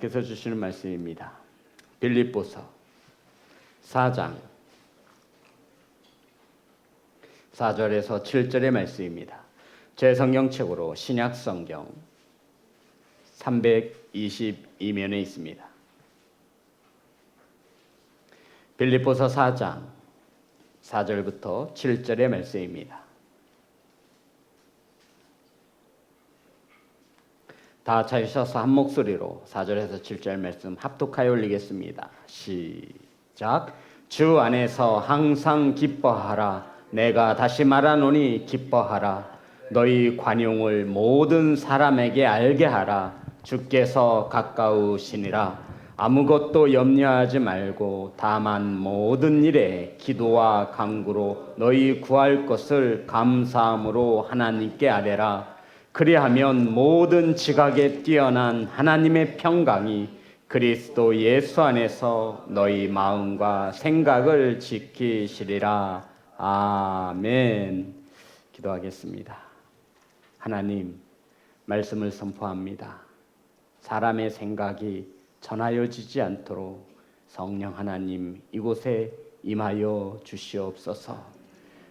께서 주시는 말씀입니다. 빌립보서 4장 4절에서 7절의 말씀입니다. 제 성경책으로 신약성경 322면에 있습니다. 빌립보서 4장 4절부터 7절의 말씀입니다. 다 찾으셔서 한 목소리로 4절에서 7절 말씀 합독하여 올리겠습니다. 시작. 주 안에서 항상 기뻐하라. 내가 다시 말하노니 기뻐하라. 너희 관용을 모든 사람에게 알게 하라. 주께서 가까우시니라. 아무것도 염려하지 말고 다만 모든 일에 기도와 간구로 너희 구할 것을 감사함으로 하나님께 아뢰라. 그리하면 모든 지각에 뛰어난 하나님의 평강이 그리스도 예수 안에서 너희 마음과 생각을 지키시리라. 아멘. 기도하겠습니다. 하나님, 말씀을 선포합니다. 사람의 생각이 전하여지지 않도록 성령 하나님 이곳에 임하여 주시옵소서.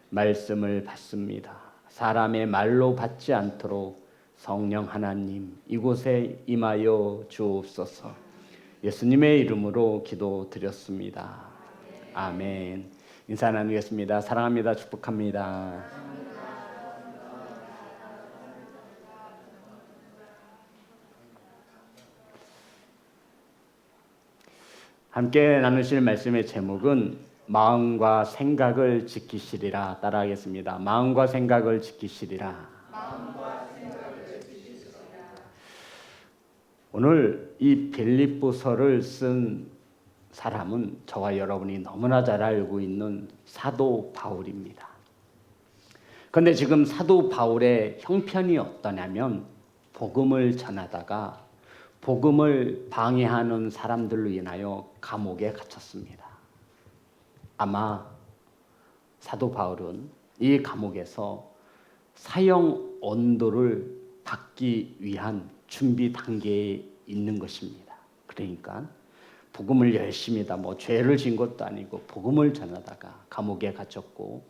말씀을 받습니다. 사람의 말로 받지 않도록 성령 하나님 이곳에 임하여 주옵소서. 예수님의 이름으로 기도드렸습니다. 아멘. 인사 나누겠습니다. 사랑합니다. 축복합니다. 함께 나누실 말씀의 제목은 마음과 생각을 지키시리라. 따라하겠습니다. 마음과 생각을 지키시리라. 오늘 이 빌립보서를 쓴 사람은 저와 여러분이 너무나 잘 알고 있는 사도 바울입니다. 그런데 지금 사도 바울의 형편이 어떠냐면 복음을 전하다가 복음을 방해하는 사람들로 인하여 감옥에 갇혔습니다. 아마 사도 바울은 이 감옥에서 사형 언도를 받기 위한 준비 단계에 있는 것입니다. 그러니까 복음을 열심히 죄를 진 것도 아니고 복음을 전하다가 감옥에 갇혔고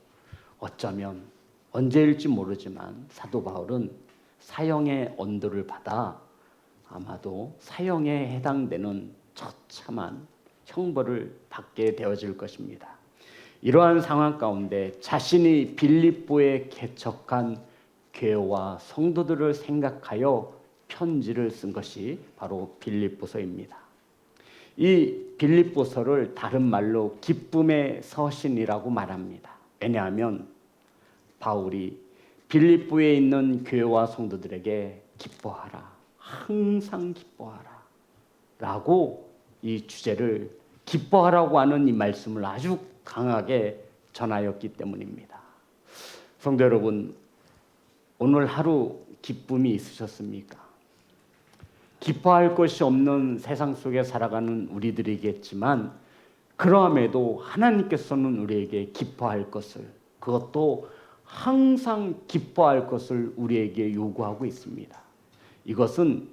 어쩌면 언제일지 모르지만 사도 바울은 사형의 언도를 받아 아마도 사형에 해당되는 처참한 형벌을 받게 되어질 것입니다. 이러한 상황 가운데 자신이 빌립보에 개척한 교회와 성도들을 생각하여 편지를 쓴 것이 바로 빌립보서입니다. 이 빌립보서를 다른 말로 기쁨의 서신이라고 말합니다. 왜냐하면 바울이 빌립보에 있는 교회와 성도들에게 기뻐하라, 항상 기뻐하라 라고 이 주제를 기뻐하라고 하는 이 말씀을 아주 강하게 전하였기 때문입니다. 성도 여러분, 오늘 하루 기쁨이 있으셨습니까? 기뻐할 것이 없는 세상 속에 살아가는 우리들이겠지만 그러함에도 하나님께서는 우리에게 기뻐할 것을, 그것도 항상 기뻐할 것을 우리에게 요구하고 있습니다. 이것은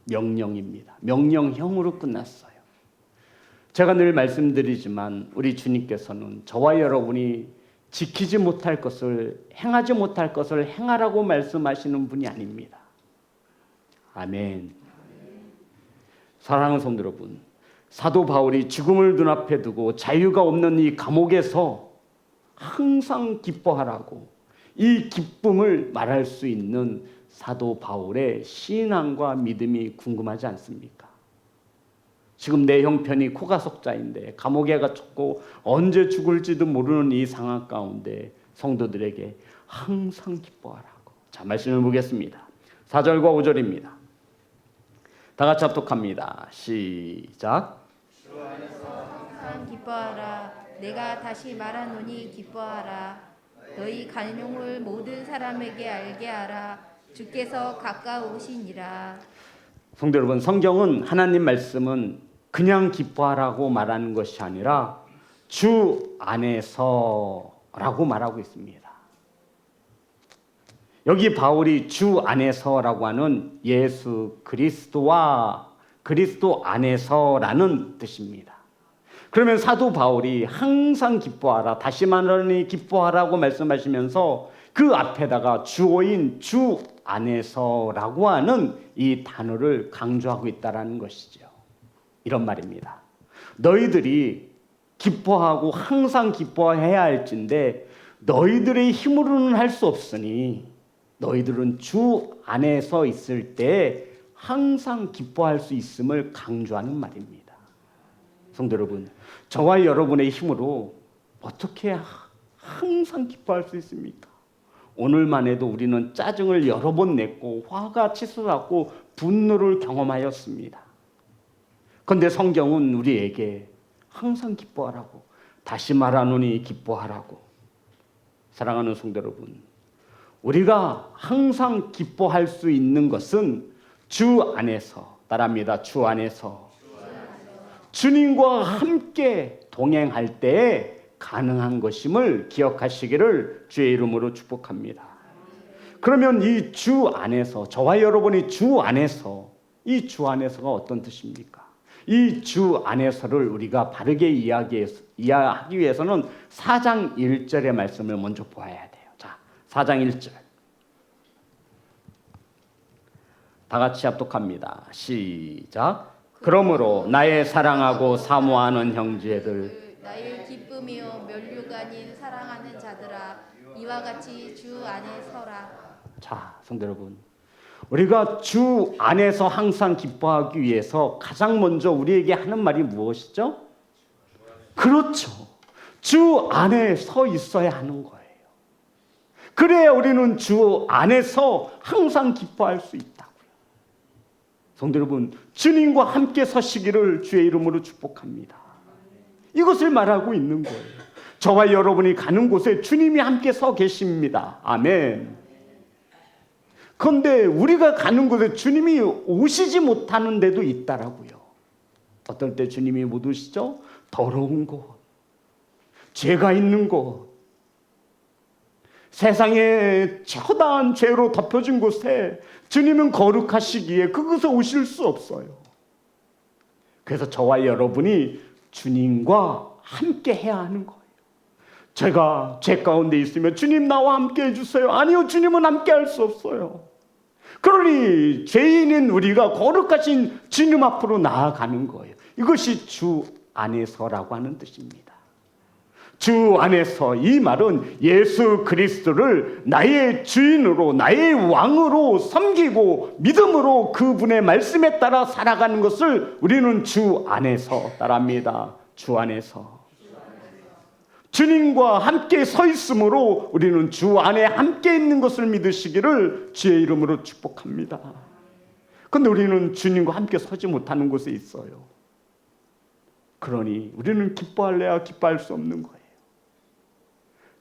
명령입니다. 명령형으로 끝났어요. 제가 늘 말씀드리지만 우리 주님께서는 저와 여러분이 지키지 못할 것을, 행하지 못할 것을 행하라고 말씀하시는 분이 아닙니다. 아멘. 사랑하는 성도 여러분, 사도 바울이 죽음을 눈앞에 두고 자유가 없는 이 감옥에서 항상 기뻐하라고 이 기쁨을 말할 수 있는 사도 바울의 신앙과 믿음이 궁금하지 않습니까? 지금 내 형편이 코가속자인데 감옥에 갇혔고 언제 죽을지도 모르는 이 상황 가운데 성도들에게 항상 기뻐하라고. 자, 말씀을 보겠습니다. 4절과 5절입니다. 다 같이 합독합니다. 시작. 주 안에서 항상 기뻐하라. 내가 다시 말하노니 기뻐하라. 너희 간용을 모든 사람에게 알게 하라. 주께서 가까우시니라. 성도 여러분, 성경은 하나님 말씀은 그냥 기뻐하라고 말하는 것이 아니라 주 안에서라고 말하고 있습니다. 여기 바울이 주 안에서라고 하는 예수 그리스도와 그리스도 안에서라는 뜻입니다. 그러면 사도 바울이 항상 기뻐하라, 다시 말하니 기뻐하라고 말씀하시면서 그 앞에다가 주어인 주 안에서라고 하는 이 단어를 강조하고 있다는 것이죠. 이런 말입니다. 너희들이 기뻐하고 항상 기뻐해야 할진데 너희들의 힘으로는 할 수 없으니 너희들은 주 안에서 있을 때 항상 기뻐할 수 있음을 강조하는 말입니다. 성도 여러분, 저와 여러분의 힘으로 어떻게 항상 기뻐할 수 있습니까? 오늘만 해도 우리는 짜증을 여러 번 냈고 화가 치솟았고 분노를 경험하였습니다. 그런데 성경은 우리에게 항상 기뻐하라고, 다시 말하노니 기뻐하라고. 사랑하는 성도 여러분, 우리가 항상 기뻐할 수 있는 것은 주 안에서, 따라합니다. 주 안에서 주님과 함께 동행할 때에 가능한 것임을 기억하시기를 주의 이름으로 축복합니다. 그러면 이 주 안에서, 저와 여러분이 주 안에서, 이 주 안에서가 어떤 뜻입니까? 이 주 안에서를 우리가 바르게 이해하기 위해서는 4장 1절의 말씀을 먼저 보아야 돼요. 자, 4장 1절. 다 같이 합독합니다. 시작. 그러므로 나의 사랑하고 사모하는 형제들, 나의 기쁨이요 면류가 아닌 사랑하는 자들아, 이와 같이 주 안에 서라. 자, 성도 여러분, 우리가 주 안에서 항상 기뻐하기 위해서 가장 먼저 우리에게 하는 말이 무엇이죠? 그렇죠. 주 안에 서 있어야 하는 거예요. 그래야 우리는 주 안에서 항상 기뻐할 수 있다고요. 성도 여러분, 주님과 함께 서시기를 주의 이름으로 축복합니다. 이것을 말하고 있는 거예요. 저와 여러분이 가는 곳에 주님이 함께 서 계십니다. 아멘. 그런데 우리가 가는 곳에 주님이 오시지 못하는 데도 있다라고요. 어떨 때 주님이 못 오시죠? 더러운 곳, 죄가 있는 곳, 세상에 처다한 죄로 덮여진 곳에 주님은 거룩하시기에 그곳에 오실 수 없어요. 그래서 저와 여러분이 주님과 함께 해야 하는 거예요. 제가 죄 가운데 있으면 주님 나와 함께 해주세요. 아니요, 주님은 함께 할 수 없어요. 그러니 죄인인 우리가 거룩하신 주님 앞으로 나아가는 거예요. 이것이 주 안에서라고 하는 뜻입니다. 주 안에서, 이 말은 예수 그리스도를 나의 주인으로, 나의 왕으로 섬기고 믿음으로 그분의 말씀에 따라 살아가는 것을 우리는 주 안에서 따라합니다. 주 안에서. 주님과 함께 서 있으므로 우리는 주 안에 함께 있는 것을 믿으시기를 주의 이름으로 축복합니다. 그런데 우리는 주님과 함께 서지 못하는 곳에 있어요. 그러니 우리는 기뻐할래야 기뻐할 수 없는 거예요.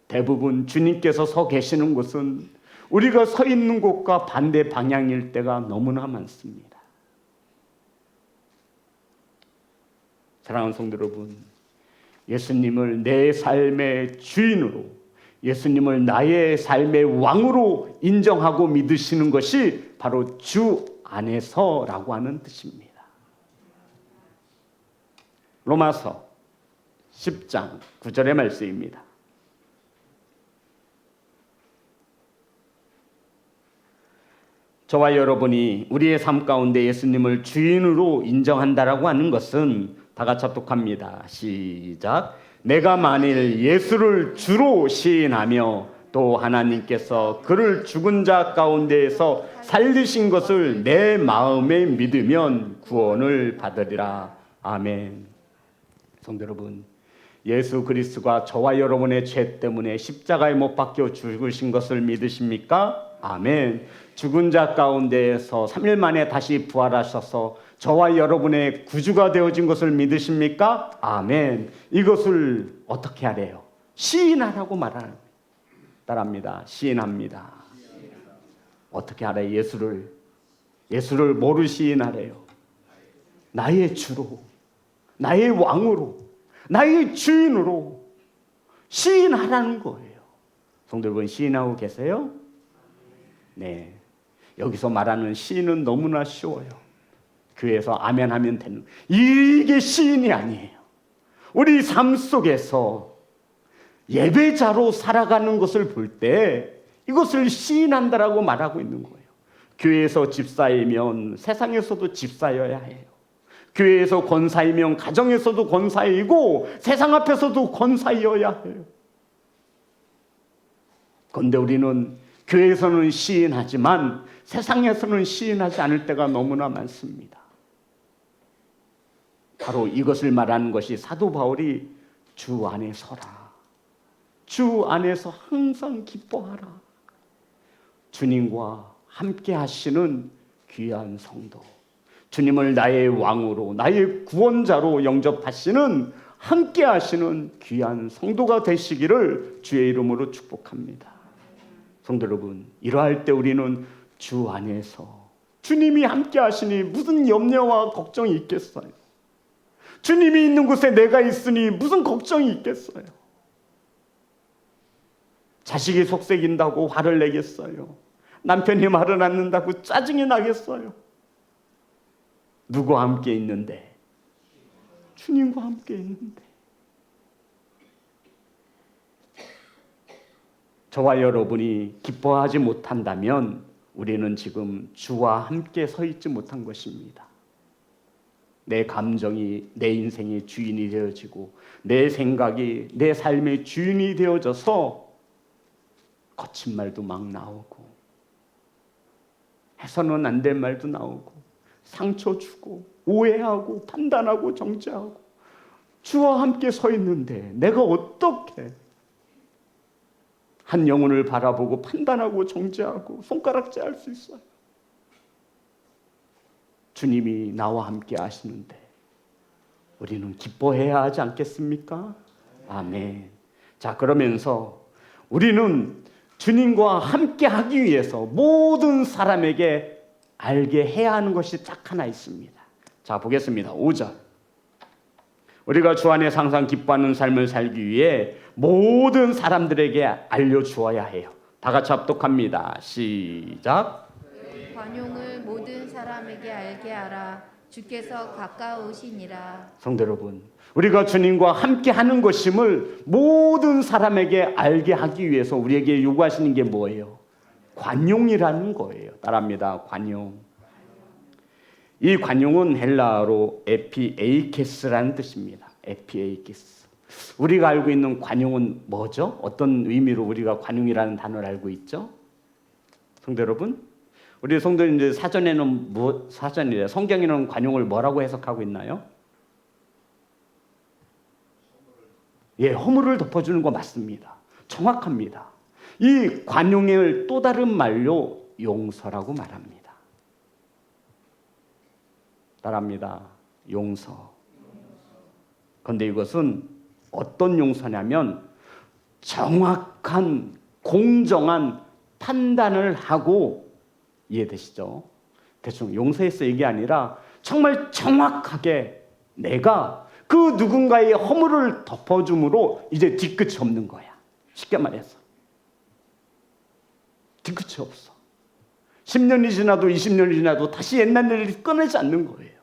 대부분 주님께서 서 계시는 곳은 우리가 서 있는 곳과 반대 방향일 때가 너무나 많습니다. 사랑하는 성도 여러분, 예수님을 내 삶의 주인으로, 예수님을 나의 삶의 왕으로 인정하고 믿으시는 것이 바로 주 안에서라고 하는 뜻입니다. 로마서 10장 9절의 말씀입니다. 저와 여러분이 우리의 삶 가운데 예수님을 주인으로 인정한다라고 하는 것은 다 같이 합독합니다. 시작. 내가 만일 예수를 주로 시인하며 또 하나님께서 그를 죽은 자 가운데에서 살리신 것을 내 마음에 믿으면 구원을 받으리라. 아멘. 성도 여러분, 예수 그리스도가 저와 여러분의 죄 때문에 십자가에 못 박혀 죽으신 것을 믿으십니까? 아멘. 죽은 자 가운데에서 3일 만에 다시 부활하셔서 저와 여러분의 구주가 되어진 것을 믿으십니까? 아멘. 이것을 어떻게 하래요? 시인하라고 말하는, 따라합니다. 시인합니다. 어떻게 하래요? 예수를 뭐로 시인하래요? 나의 주로, 나의 왕으로, 나의 주인으로 시인하라는 거예요. 성도 여러분, 시인하고 계세요? 네. 여기서 말하는 시인은 너무나 쉬워요. 교회에서 아멘 하면 되는, 이게 시인이 아니에요. 우리 삶 속에서 예배자로 살아가는 것을 볼 때 이것을 시인한다라고 말하고 있는 거예요. 교회에서 집사이면 세상에서도 집사여야 해요. 교회에서 권사이면 가정에서도 권사이고 세상 앞에서도 권사여야 해요. 그런데 우리는 교회에서는 시인하지만 세상에서는 시인하지 않을 때가 너무나 많습니다. 바로 이것을 말하는 것이 사도 바울이 주 안에 서라, 주 안에서 항상 기뻐하라, 주님과 함께 하시는 귀한 성도, 주님을 나의 왕으로 나의 구원자로 영접하시는 함께 하시는 귀한 성도가 되시기를 주의 이름으로 축복합니다. 성도 여러분, 이러할 때 우리는 주 안에서 주님이 함께 하시니 무슨 염려와 걱정이 있겠어요? 주님이 있는 곳에 내가 있으니 무슨 걱정이 있겠어요? 자식이 속색인다고 화를 내겠어요? 남편이 말을 안 듣는다고 짜증이 나겠어요? 누구와 함께 있는데? 주님과 함께 있는데. 저와 여러분이 기뻐하지 못한다면 우리는 지금 주와 함께 서 있지 못한 것입니다. 내 감정이 내 인생의 주인이 되어지고 내 생각이 내 삶의 주인이 되어져서 거친 말도 막 나오고 해서는 안 될 말도 나오고 상처 주고 오해하고 판단하고 정죄하고 주와 함께 서 있는데 내가 어떻게 한 영혼을 바라보고 판단하고 정죄하고 손가락질할 수 있어요? 주님이 나와 함께 하시는데 우리는 기뻐해야 하지 않겠습니까? 아멘. 자, 그러면서 우리는 주님과 함께 하기 위해서 모든 사람에게 알게 해야 하는 것이 딱 하나 있습니다. 자, 보겠습니다. 5절. 우리가 주 안에 항상 기뻐하는 삶을 살기 위해 모든 사람들에게 알려주어야 해요. 다 같이 합독합니다. 시작. 관용을 모든 사람에게 알게 하라. 주께서 가까우시니라. 성도 여러분, 우리가 주님과 함께 하는 것임을 모든 사람에게 알게 하기 위해서 우리에게 요구하시는 게 뭐예요? 관용이라는 거예요. 따라합니다. 관용. 이 관용은 헬라어로 에피에이케스라는 뜻입니다. 에피에이케스. 우리가 알고 있는 관용은 뭐죠? 어떤 의미로 우리가 관용이라는 단어를 알고 있죠? 성도 여러분, 우리 성도님들 사전에는 사전이래. 성경에는 관용을 뭐라고 해석하고 있나요? 예, 허물을 덮어주는 거 맞습니다. 정확합니다. 이 관용을 또 다른 말로 용서라고 말합니다. 따라합니다. 용서. 그런데 이것은 어떤 용서냐면 정확한 공정한 판단을 하고, 이해되시죠? 대충 용서했어 이게 아니라 정말 정확하게 내가 그 누군가의 허물을 덮어줌으로 이제 뒤끝이 없는 거야. 쉽게 말해서 뒤끝이 없어. 10년이 지나도 20년이 지나도 다시 옛날 일이 끊이지 않는 거예요.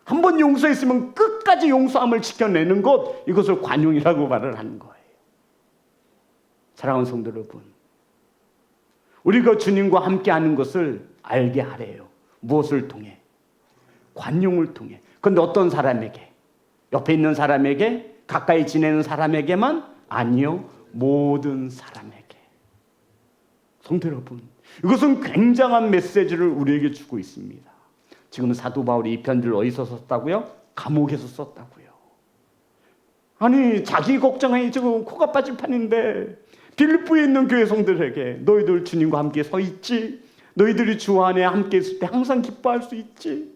한번 용서했으면 끝까지 용서함을 지켜내는 것, 이것을 관용이라고 말을 하는 거예요. 사랑하는 성도 여러분, 우리가 주님과 함께하는 것을 알게 하래요. 무엇을 통해? 관용을 통해. 그런데 어떤 사람에게? 옆에 있는 사람에게? 가까이 지내는 사람에게만? 아니요, 모든 사람에게. 성도 여러분, 이것은 굉장한 메시지를 우리에게 주고 있습니다. 지금 사도 바울이 이 편지를 어디서 썼다고요? 감옥에서 썼다고요. 아니, 자기 걱정하니 지금 코가 빠질 판인데 빌립보에 있는 교회 성들에게 너희들 주님과 함께 서 있지? 너희들이 주 안에 함께 있을 때 항상 기뻐할 수 있지?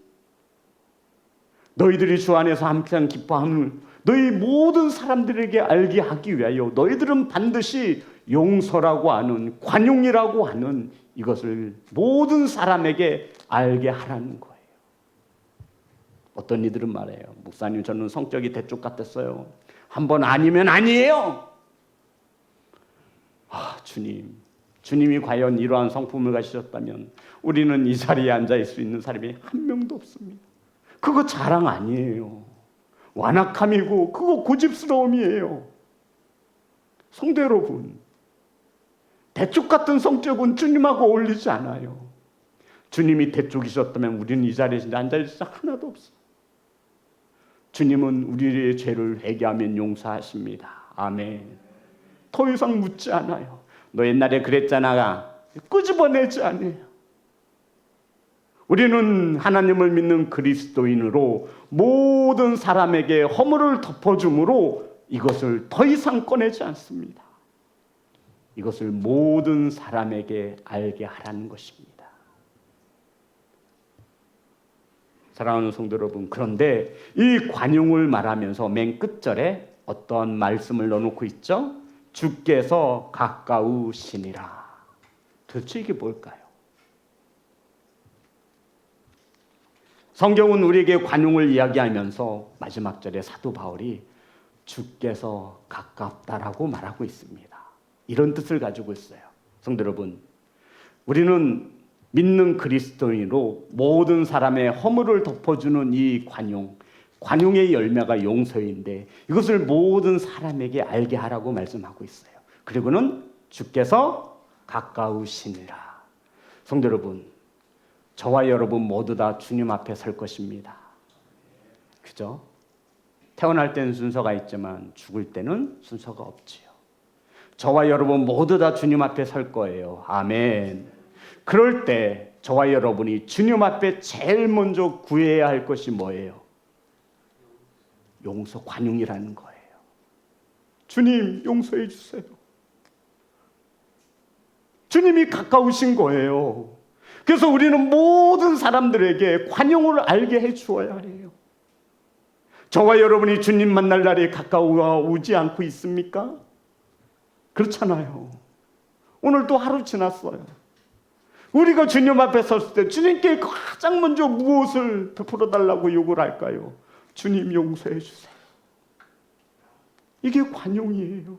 너희들이 주 안에서 항상 기뻐함을 너희 모든 사람들에게 알게 하기 위하여 너희들은 반드시 용서라고 하는, 관용이라고 하는 이것을 모든 사람에게 알게 하라는 거예요. 어떤 이들은 말해요. 목사님, 저는 성격이 대쪽 같았어요. 한번 아니면 아니에요. 아, 주님, 주님이 과연 이러한 성품을 가지셨다면 우리는 이 자리에 앉아 있을 수 있는 사람이 한 명도 없습니다. 그거 자랑 아니에요. 완악함이고 그거 고집스러움이에요. 성도 여러분, 대쪽 같은 성격은 주님하고 어울리지 않아요. 주님이 대쪽이셨다면 우리는 이 자리에 앉아있을 수 하나도 없어요. 주님은 우리의 죄를 회개하면 용서하십니다. 아멘. 더 이상 묻지 않아요. 너 옛날에 그랬잖아. 끄집어내지 않아요. 우리는 하나님을 믿는 그리스도인으로 모든 사람에게 허물을 덮어줌으로 이것을 더 이상 꺼내지 않습니다. 이것을 모든 사람에게 알게 하라는 것입니다. 사랑하는 성도 여러분, 그런데 이 관용을 말하면서 맨 끝절에 어떤 말씀을 넣어놓고 있죠? 주께서 가까우시니라. 도대체 이게 뭘까요? 성경은 우리에게 관용을 이야기하면서 마지막 절에 사도 바울이 주께서 가깝다라고 말하고 있습니다. 이런 뜻을 가지고 있어요. 성도 여러분, 우리는 믿는 그리스도인으로 모든 사람의 허물을 덮어주는 이 관용의 열매가 용서인데 이것을 모든 사람에게 알게 하라고 말씀하고 있어요. 그리고는 주께서 가까우시니라. 성도 여러분, 저와 여러분 모두 다 주님 앞에 설 것입니다. 그죠? 태어날 때는 순서가 있지만 죽을 때는 순서가 없지요. 저와 여러분 모두 다 주님 앞에 설 거예요. 아멘. 그럴 때 저와 여러분이 주님 앞에 제일 먼저 구해야 할 것이 뭐예요? 용서, 관용이라는 거예요. 주님 용서해 주세요. 주님이 가까우신 거예요. 그래서 우리는 모든 사람들에게 관용을 알게 해 주어야 해요. 저와 여러분이 주님 만날 날이 가까워오지 않고 있습니까? 그렇잖아요. 오늘 또 하루 지났어요. 우리가 주님 앞에 섰을 때 주님께 가장 먼저 무엇을 베풀어 달라고 요구를 할까요? 주님 용서해 주세요. 이게 관용이에요.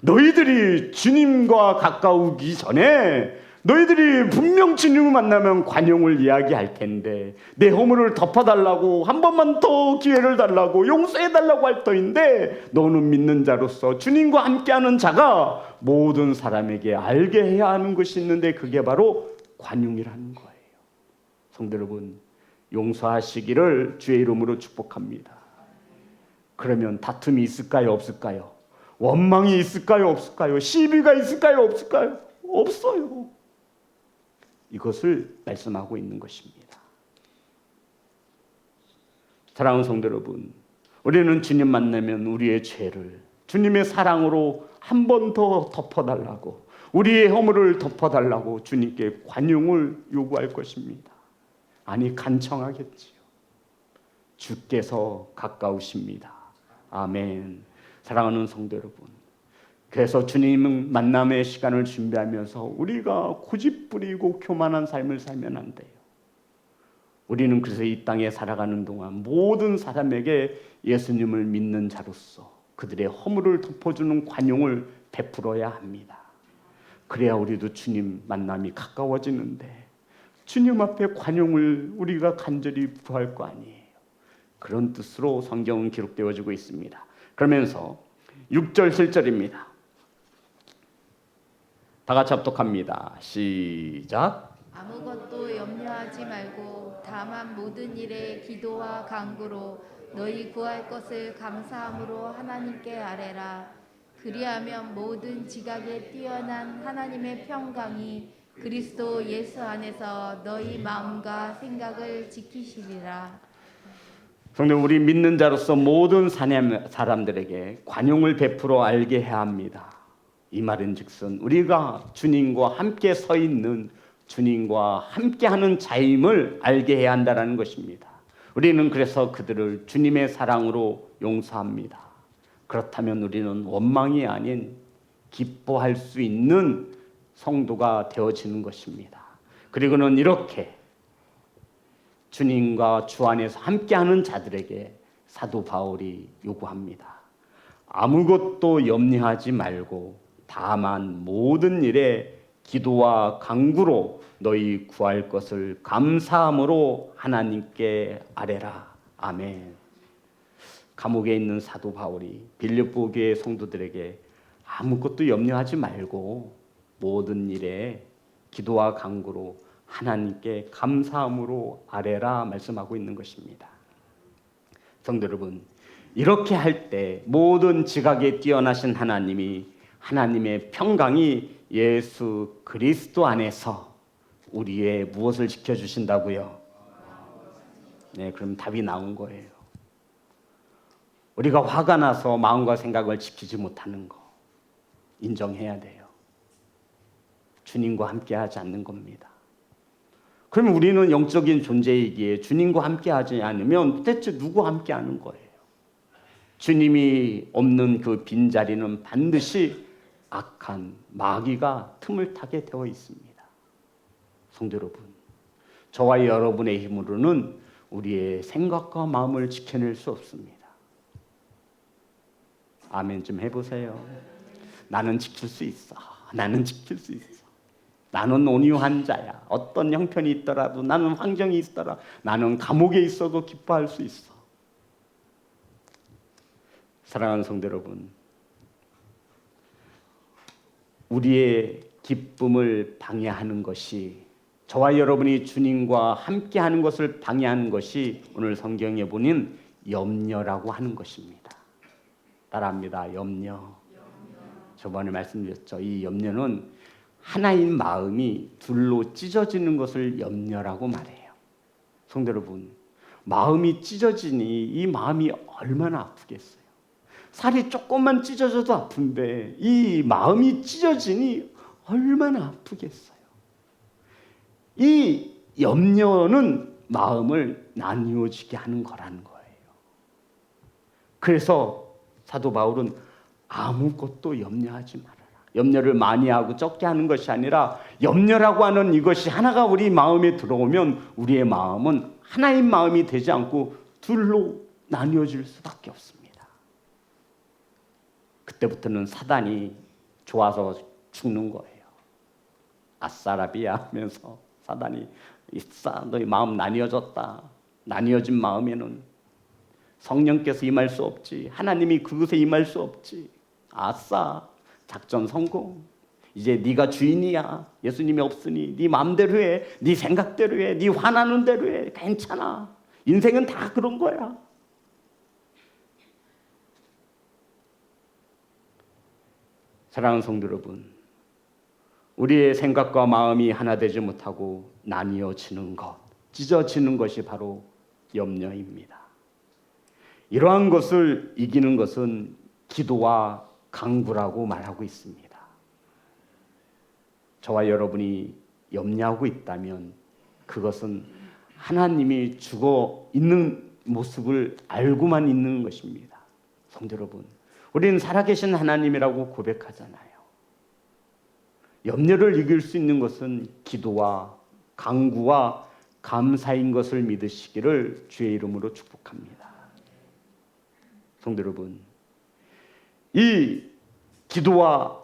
너희들이 주님과 가까우기 전에 너희들이 분명 주님을 만나면 관용을 이야기할 텐데 내 허물을 덮어달라고 한 번만 더 기회를 달라고 용서해달라고 할 터인데 너는 믿는 자로서 주님과 함께하는 자가 모든 사람에게 알게 해야 하는 것이 있는데 그게 바로 관용이라는 거예요. 성도 여러분, 용서하시기를 주의 이름으로 축복합니다. 그러면 다툼이 있을까요? 없을까요? 원망이 있을까요? 없을까요? 시비가 있을까요? 없을까요? 없어요. 이것을 말씀하고 있는 것입니다. 사랑하는 성도 여러분, 우리는 주님 만나면 우리의 죄를 주님의 사랑으로 한 번 더 덮어달라고, 우리의 허물을 덮어달라고 주님께 관용을 요구할 것입니다. 아니, 간청하겠지요. 주께서 가까우십니다. 아멘. 사랑하는 성도 여러분, 그래서 주님 만남의 시간을 준비하면서 우리가 고집부리고 교만한 삶을 살면 안 돼요. 우리는 그래서 이 땅에 살아가는 동안 모든 사람에게 예수님을 믿는 자로서 그들의 허물을 덮어주는 관용을 베풀어야 합니다. 그래야 우리도 주님 만남이 가까워지는데 주님 앞에 관용을 우리가 간절히 구할 거 아니에요. 그런 뜻으로 성경은 기록되어지고 있습니다. 그러면서 6절 7절입니다. 다 같이 합독합니다. 시작. 아무것도 염려하지 말고 다만 모든 일에 기도와 간구로 너희 구할 것을 감사함으로 하나님께 아뢰라. 그리하면 모든 지각에 뛰어난 하나님의 평강이 그리스도 예수 안에서 너희 마음과 생각을 지키시리라. 성도, 우리 믿는 자로서 모든 사람들에게 관용을 베풀어 알게 해야 합니다. 이 말은즉슨 우리가 주님과 함께 서 있는, 주님과 함께하는 자임을 알게 해야 한다는 것입니다. 우리는 그래서 그들을 주님의 사랑으로 용서합니다. 그렇다면 우리는 원망이 아닌 기뻐할 수 있는 성도가 되어지는 것입니다. 그리고는 이렇게 주님과 주 안에서 함께하는 자들에게 사도 바울이 요구합니다. 아무것도 염려하지 말고 다만 모든 일에 기도와 간구로 너희 구할 것을 감사함으로 하나님께 아뢰라. 아멘. 감옥에 있는 사도 바울이 빌립보 교회 성도들에게 아무것도 염려하지 말고 모든 일에 기도와 간구로 하나님께 감사함으로 아뢰라 말씀하고 있는 것입니다. 성도 여러분, 이렇게 할 때 모든 지각에 뛰어나신 하나님이 하나님의 평강이 예수 그리스도 안에서 우리의 무엇을 지켜주신다고요? 네, 그럼 답이 나온 거예요. 우리가 화가 나서 마음과 생각을 지키지 못하는 거 인정해야 돼요. 주님과 함께하지 않는 겁니다. 그럼 우리는 영적인 존재이기에 주님과 함께하지 않으면 도대체 누구와 함께하는 거예요? 주님이 없는 그 빈자리는 반드시 악한 마귀가 틈을 타게 되어 있습니다. 성도 여러분, 저와 여러분의 힘으로는 우리의 생각과 마음을 지켜낼 수 없습니다. 아멘 좀 해보세요. 나는 지킬 수 있어. 나는 지킬 수 있어. 나는 온유한 자야. 어떤 형편이 있더라도, 나는 환경이 있더라, 나는 감옥에 있어도 기뻐할 수 있어. 사랑하는 성도 여러분, 우리의 기쁨을 방해하는 것이, 저와 여러분이 주님과 함께하는 것을 방해하는 것이 오늘 성경에 보는 염려라고 하는 것입니다. 따라합니다. 염려. 저번에 말씀드렸죠. 이 염려는 하나인 마음이 둘로 찢어지는 것을 염려라고 말해요. 성도 여러분, 마음이 찢어지니 이 마음이 얼마나 아프겠어요. 살이 조금만 찢어져도 아픈데 이 마음이 찢어지니 얼마나 아프겠어요. 이 염려는 마음을 나뉘어지게 하는 거라는 거예요. 그래서 사도 바울은 아무것도 염려하지 말아라. 염려를 많이 하고 적게 하는 것이 아니라, 염려라고 하는 이것이 하나가 우리 마음에 들어오면 우리의 마음은 하나인 마음이 되지 않고 둘로 나뉘어질 수밖에 없습니다. 그때부터는 사단이 좋아서 죽는 거예요. 아싸라비야 하면서 사단이, 있어, 너희 마음 나뉘어졌다. 나뉘어진 마음에는 성령께서 임할 수 없지. 하나님이 그것에 임할 수 없지. 아싸, 작전 성공. 이제 네가 주인이야. 예수님이 없으니 네 마음대로 해. 네 생각대로 해. 네 화나는 대로 해. 괜찮아. 인생은 다 그런 거야. 사랑하는 성도 여러분, 우리의 생각과 마음이 하나 되지 못하고 나뉘어지는 것, 찢어지는 것이 바로 염려입니다. 이러한 것을 이기는 것은 기도와 간구라고 말하고 있습니다. 저와 여러분이 염려하고 있다면 그것은 하나님이 죽어 있는 모습을 알고만 있는 것입니다. 성도 여러분, 우리는 살아계신 하나님이라고 고백하잖아요. 염려를 이길 수 있는 것은 기도와 간구와 감사인 것을 믿으시기를 주의 이름으로 축복합니다. 성도 여러분, 이 기도와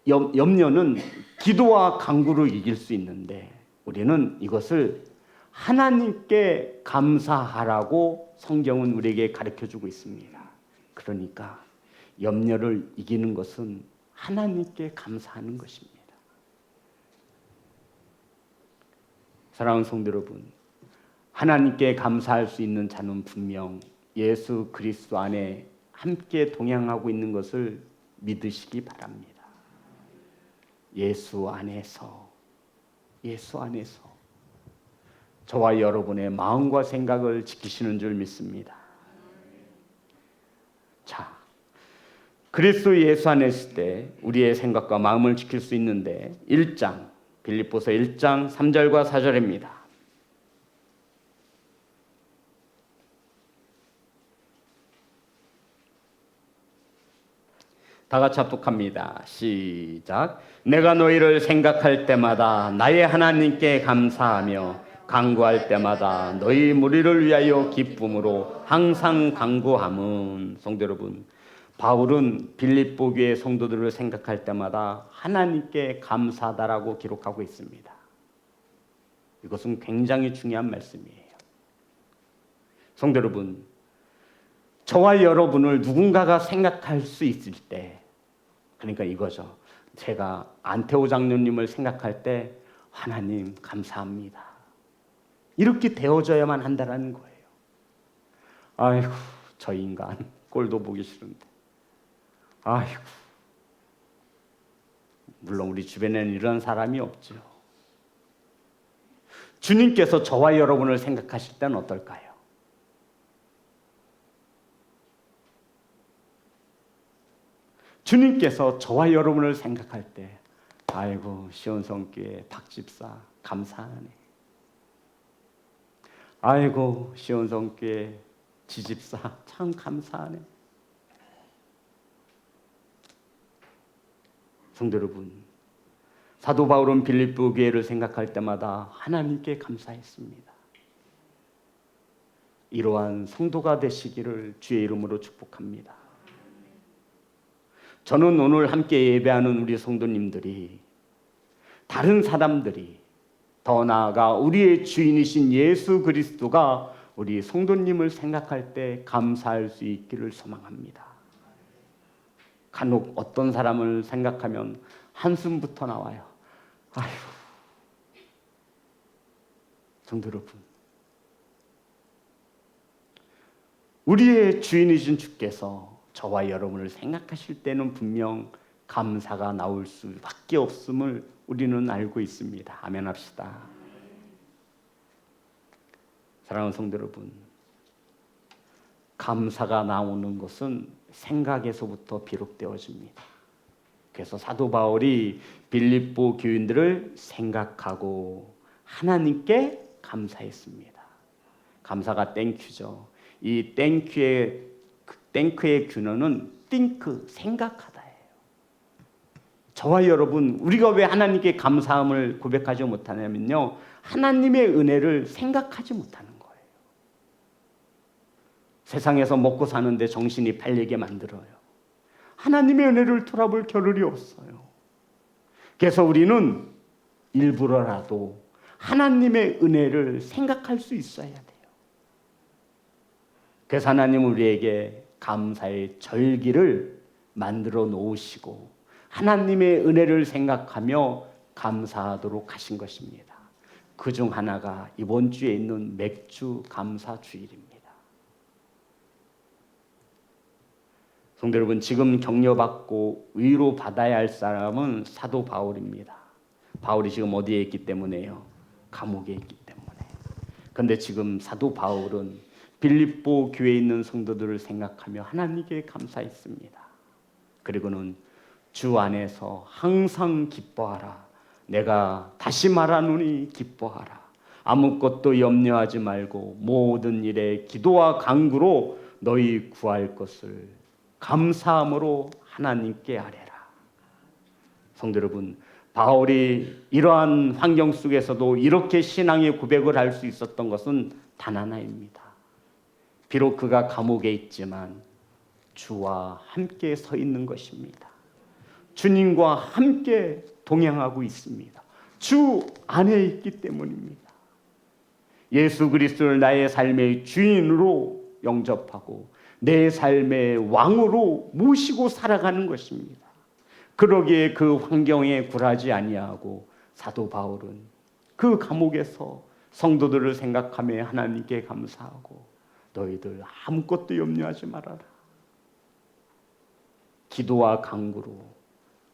염려는 기도와 간구로 이길 수 있는데, 우리는 이것을 하나님께 감사하라고 성경은 우리에게 가르쳐주고 있습니다. 그러니까 염려를 이기는 것은 하나님께 감사하는 것입니다. 사랑하는 성도 여러분, 하나님께 감사할 수 있는 자는 분명 예수 그리스도 안에 함께 동행하고 있는 것을 믿으시기 바랍니다. 예수 안에서 저와 여러분의 마음과 생각을 지키시는 줄 믿습니다. 자, 그리스도 예수 안에 있을 때 우리의 생각과 마음을 지킬 수 있는데, 1장 빌립보서 1장 3절과 4절입니다. 다 같이 합독합니다. 시작. 내가 너희를 생각할 때마다 나의 하나님께 감사하며 간구할 때마다 너희 무리를 위하여 기쁨으로 항상 간구함은, 성도 여러분, 바울은 빌립보 교회 성도들을 생각할 때마다 하나님께 감사하다라고 기록하고 있습니다. 이것은 굉장히 중요한 말씀이에요. 성도 여러분, 저와 여러분을 누군가가 생각할 수 있을 때, 그러니까 이거죠. 제가 안태호 장로님을 생각할 때 하나님 감사합니다. 이렇게 되어져야만 한다는 거예요. 아이고, 저 인간 꼴도 보기 싫은데. 아이고, 물론 우리 주변에는 이런 사람이 없죠. 주님께서 저와 여러분을 생각하실 때는 어떨까요? 주님께서 저와 여러분을 생각할 때, 아이고, 시온성교회 박집사 감사하네. 아이고, 시온성교회 지집사 참 감사하네. 성도 여러분, 사도 바울은 빌립보 교회를 생각할 때마다 하나님께 감사했습니다. 이러한 성도가 되시기를 주의 이름으로 축복합니다. 저는 오늘 함께 예배하는 우리 성도님들이, 다른 사람들이, 더 나아가 우리의 주인이신 예수 그리스도가 우리 성도님을 생각할 때 감사할 수 있기를 소망합니다. 간혹 어떤 사람을 생각하면 한숨부터 나와요. 아휴, 성도 여러분, 우리의 주인이신 주께서 저와 여러분을 생각하실 때는 분명 감사가 나올 수밖에 없음을 우리는 알고 있습니다. 아멘 합시다. 사랑하는 성도 여러분, 감사가 나오는 것은 생각에서부터 비롯되어집니다. 그래서 사도 바울이 빌립보 교인들을 생각하고 하나님께 감사했습니다. 감사가 땡큐죠. 이 땡크의 근원은 think, 생각하다예요. 저와 여러분, 우리가 왜 하나님께 감사함을 고백하지 못하냐면요, 하나님의 은혜를 생각하지 못하는 거예요. 세상에서 먹고 사는데 정신이 팔리게 만들어요. 하나님의 은혜를 돌아볼 겨를이 없어요. 그래서 우리는 일부러라도 하나님의 은혜를 생각할 수 있어야 돼요. 그래서 하나님은 우리에게 감사의 절기를 만들어 놓으시고 하나님의 은혜를 생각하며 감사하도록 하신 것입니다. 그중 하나가 이번 주에 있는 맥주 감사 주일입니다. 성도 여러분, 지금 격려받고 위로받아야 할 사람은 사도 바울입니다. 바울이 지금 어디에 있기 때문에요? 감옥에 있기 때문에. 그런데 지금 사도 바울은 빌립보 교회에 있는 성도들을 생각하며 하나님께 감사했습니다. 그리고는 주 안에서 항상 기뻐하라. 내가 다시 말하노니 기뻐하라. 아무것도 염려하지 말고 모든 일에 기도와 간구로 너희 구할 것을 감사함으로 하나님께 아뢰라. 성도 여러분, 바울이 이러한 환경 속에서도 이렇게 신앙의 고백을 할 수 있었던 것은 단 하나입니다. 비록 그가 감옥에 있지만 주와 함께 서 있는 것입니다. 주님과 함께 동행하고 있습니다. 주 안에 있기 때문입니다. 예수 그리스도를 나의 삶의 주인으로 영접하고 내 삶의 왕으로 모시고 살아가는 것입니다. 그러기에 그 환경에 굴하지 아니하고 사도 바울은 그 감옥에서 성도들을 생각하며 하나님께 감사하고 너희들 아무것도 염려하지 말아라. 기도와 간구로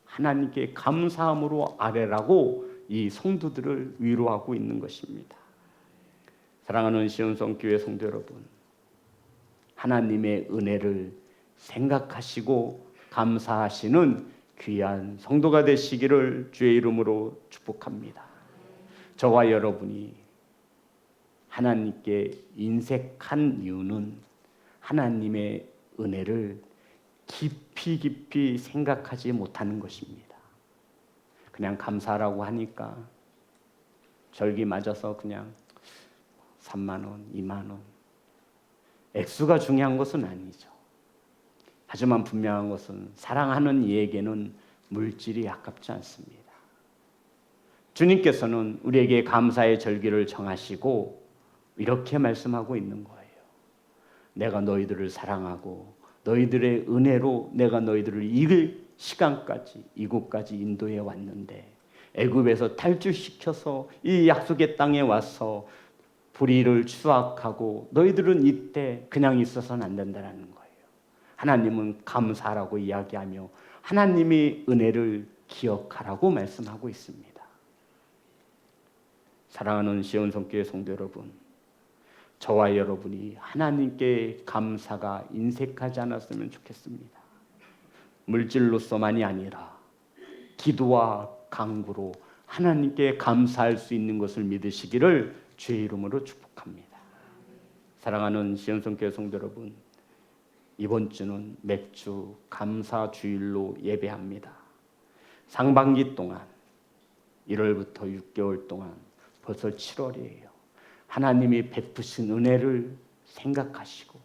하나님께 감사함으로 아뢰라고 이 성도들을 위로하고 있는 것입니다. 사랑하는 시온성교회 성도 여러분, 하나님의 은혜를 생각하시고 감사하시는 귀한 성도가 되시기를 주의 이름으로 축복합니다. 저와 여러분이 하나님께 인색한 이유는 하나님의 은혜를 깊이 생각하지 못하는 것입니다. 그냥 감사라고 하니까 절기 맞아서 그냥 3만 원, 2만 원 액수가 중요한 것은 아니죠. 하지만 분명한 것은 사랑하는 이에게는 물질이 아깝지 않습니다. 주님께서는 우리에게 감사의 절기를 정하시고 이렇게 말씀하고 있는 거예요. 내가 너희들을 사랑하고 너희들의 은혜로 내가 너희들을 이 시간까지 이곳까지 인도해 왔는데 애굽에서 탈출시켜서 이 약속의 땅에 와서 불의를 추악하고 너희들은 이때 그냥 있어서는 안 된다는 거예요. 하나님은 감사라고 이야기하며 하나님의 은혜를 기억하라고 말씀하고 있습니다. 사랑하는 시온성교회 성도 여러분, 저와 여러분이 하나님께 감사가 인색하지 않았으면 좋겠습니다. 물질로서만이 아니라 기도와 간구로 하나님께 감사할 수 있는 것을 믿으시기를 주의 이름으로 축복합니다. 사랑하는 시온성교회 성도 여러분, 이번 주는 맥주 감사 주일로 예배합니다. 상반기 동안 1월부터 6개월 동안 벌써 7월이에요. 하나님이 베푸신 은혜를 생각하시고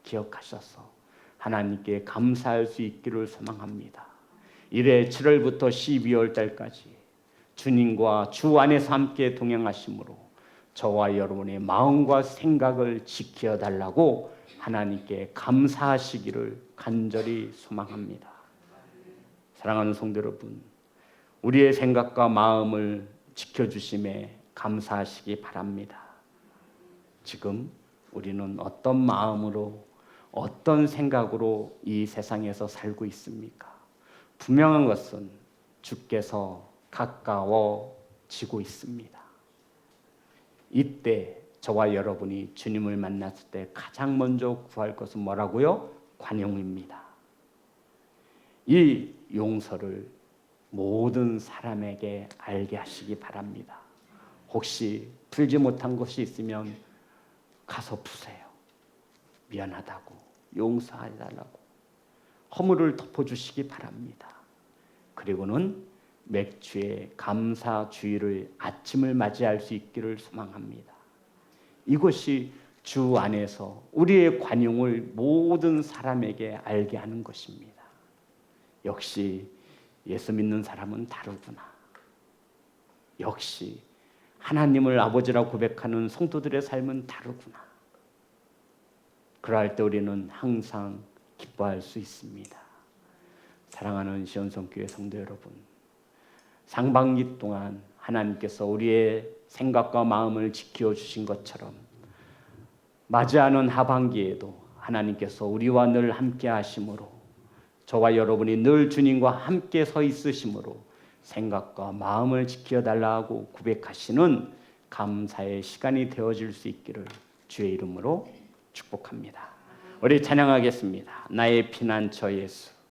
기억하셔서 하나님께 감사할 수 있기를 소망합니다. 이래 7월부터 12월 달까지 주님과 주 안에서 함께 동행하심으로 저와 여러분의 마음과 생각을 지켜달라고 하나님께 감사하시기를 간절히 소망합니다. 사랑하는 성도 여러분, 우리의 생각과 마음을 지켜주심에 감사하시기 바랍니다. 지금 우리는 어떤 마음으로 어떤 생각으로 이 세상에서 살고 있습니까? 분명한 것은 주께서 가까워지고 있습니다. 이때 저와 여러분이 주님을 만났을 때 가장 먼저 구할 것은 뭐라고요? 관용입니다. 이 용서를 모든 사람에게 알게 하시기 바랍니다. 혹시 풀지 못한 것이 있으면 가서 푸세요. 미안하다고, 용서해달라고 허물을 덮어주시기 바랍니다. 그리고는 맥주의 감사 주일을 아침을 맞이할 수 있기를 소망합니다. 이것이 주 안에서 우리의 관용을 모든 사람에게 알게 하는 것입니다. 역시 예수 믿는 사람은 다르구나. 역시 하나님을 아버지라 고백하는 성도들의 삶은 다르구나. 그러할 때 우리는 항상 기뻐할 수 있습니다. 사랑하는 시온성교회 성도 여러분, 상반기 동안 하나님께서 우리의 생각과 마음을 지켜주신 것처럼 맞이하는 하반기에도 하나님께서 우리와 늘 함께 하심으로 저와 여러분이 늘 주님과 함께 서 있으심으로 생각과 마음을 지켜달라고 고백하시는 감사의 시간이 되어질 수 있기를 주의 이름으로 축복합니다. 우리 찬양하겠습니다. 나의 피난처 예수.